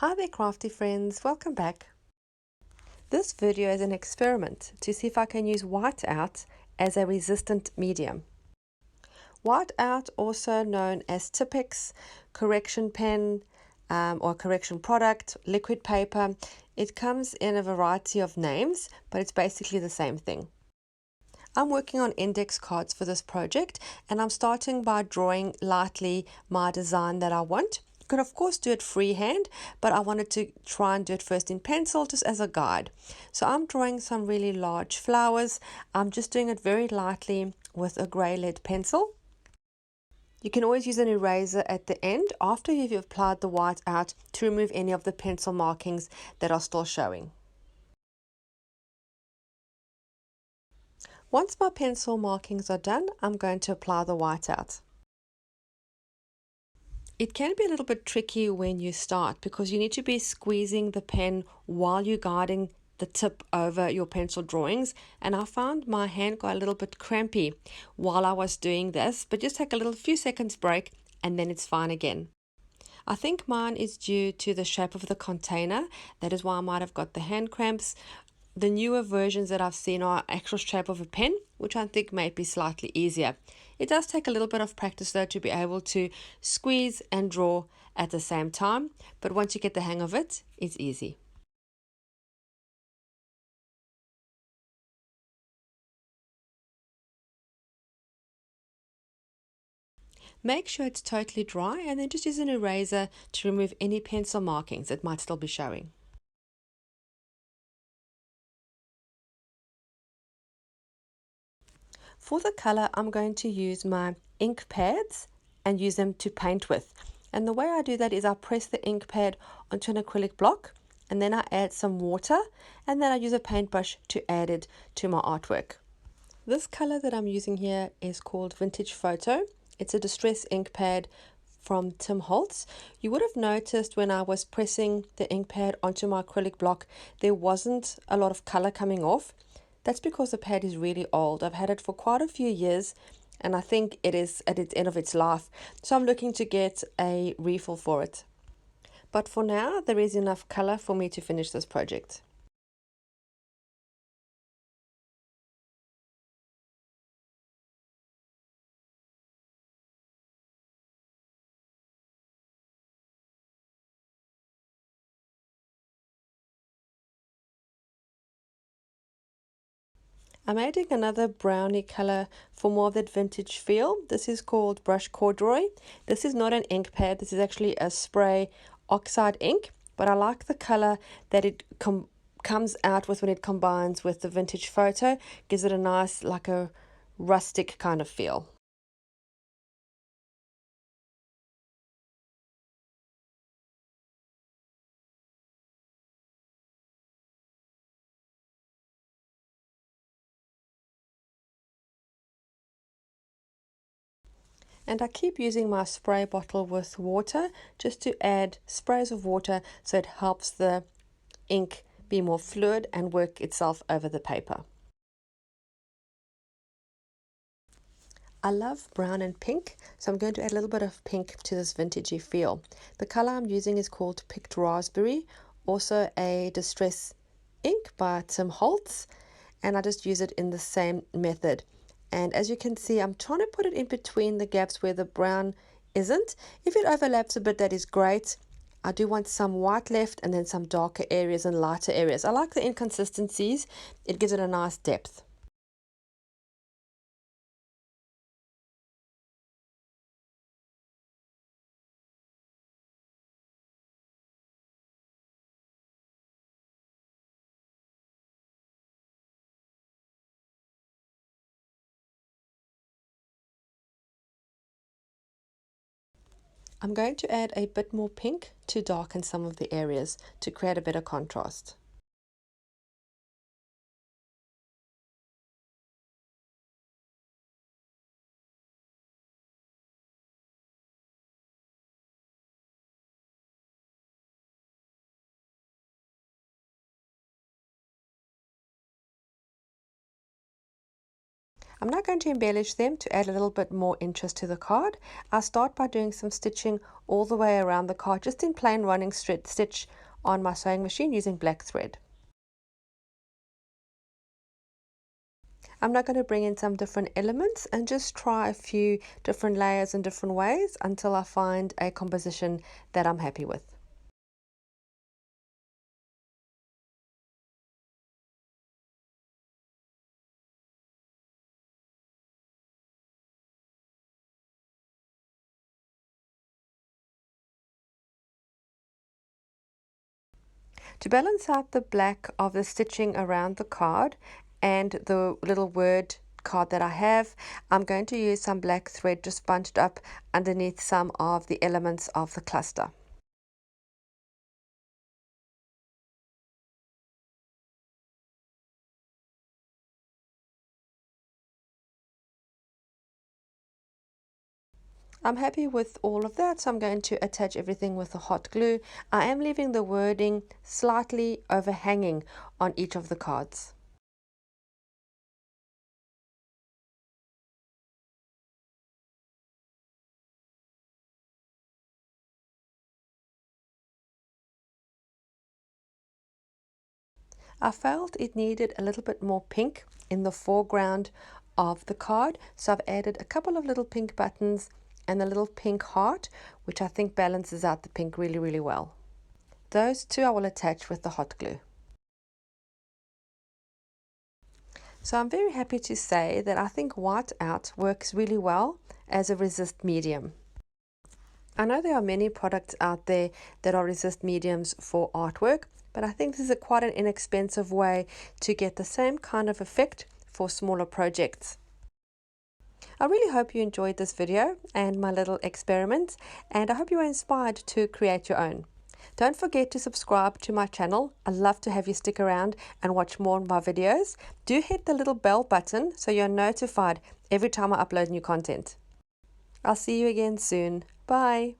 Hi there crafty friends, welcome back. This video is an experiment to see if I can use White-Out as a resistant medium. White-Out, also known as Tipex, correction pen or correction product, liquid paper, it comes in a variety of names, but it's basically the same thing. I'm working on index cards for this project and I'm starting by drawing lightly my design that I want. You could of course do it freehand, but I wanted to try and do it first in pencil just as a guide. So I'm drawing some really large flowers. I'm just doing it very lightly with a grey lead pencil. You can always use an eraser at the end after you've applied the White-Out to remove any of the pencil markings that are still showing. Once my pencil markings are done, I'm going to apply the White-Out. It can be a little bit tricky when you start because you need to be squeezing the pen while you're guiding the tip over your pencil drawings, and I found my hand got a little bit crampy while I was doing this, but just take a few seconds break and then it's fine again. I think mine is due to the shape of the container. That is why I might have got the hand cramps. The newer versions that I've seen are actual shape of a pen, which I think may be slightly easier. It does take a little bit of practice though to be able to squeeze and draw at the same time, but once you get the hang of it, it's easy. Make sure it's totally dry and then just use an eraser to remove any pencil markings that might still be showing. For the color, I'm going to use my ink pads and use them to paint with. And the way I do that is I press the ink pad onto an acrylic block and then I add some water and then I use a paintbrush to add it to my artwork. This color that I'm using here is called Vintage Photo. It's a distress ink pad from Tim Holtz. You would have noticed when I was pressing the ink pad onto my acrylic block, there wasn't a lot of color coming off. That's because the pad is really old. I've had it for quite a few years and I think it is at its end of its life. So I'm looking to get a refill for it. But for now, there is enough color for me to finish this project. I'm adding another brownie color for more of that vintage feel. This is called Brush Corduroy. This is not an ink pad. This is actually a spray oxide ink, but I like the color that it comes out with when it combines with the Vintage Photo. Gives it a nice, like a rustic kind of feel. And I keep using my spray bottle with water just to add sprays of water so it helps the ink be more fluid and work itself over the paper. I love brown and pink, so I'm going to add a little bit of pink to this vintagey feel. The color I'm using is called Picked Raspberry, also a distress ink by Tim Holtz, and I just use it in the same method. And as you can see, I'm trying to put it in between the gaps where the brown isn't. If it overlaps a bit, that is great. I do want some white left and then some darker areas and lighter areas. I like the inconsistencies. It gives it a nice depth. I'm going to add a bit more pink to darken some of the areas to create a better contrast. I'm now going to embellish them to add a little bit more interest to the card. I'll start by doing some stitching all the way around the card, just in plain running stitch on my sewing machine using black thread. I'm now going to bring in some different elements and just try a few different layers in different ways until I find a composition that I'm happy with. To balance out the black of the stitching around the card and the little word card that I have, I'm going to use some black thread just bunched up underneath some of the elements of the cluster. I'm happy with all of that, so I'm going to attach everything with the hot glue. I am leaving the wording slightly overhanging on each of the cards. I felt it needed a little bit more pink in the foreground of the card, so I've added a couple of little pink buttons and a little pink heart, which I think balances out the pink really, really well. Those two I will attach with the hot glue. So I'm very happy to say that I think White-Out works really well as a resist medium. I know there are many products out there that are resist mediums for artwork, but I think this is quite an inexpensive way to get the same kind of effect for smaller projects. I really hope you enjoyed this video and my little experiment, and I hope you were inspired to create your own. Don't forget to subscribe to my channel. I'd love to have you stick around and watch more of my videos. Do hit the little bell button so you're notified every time I upload new content. I'll see you again soon. Bye.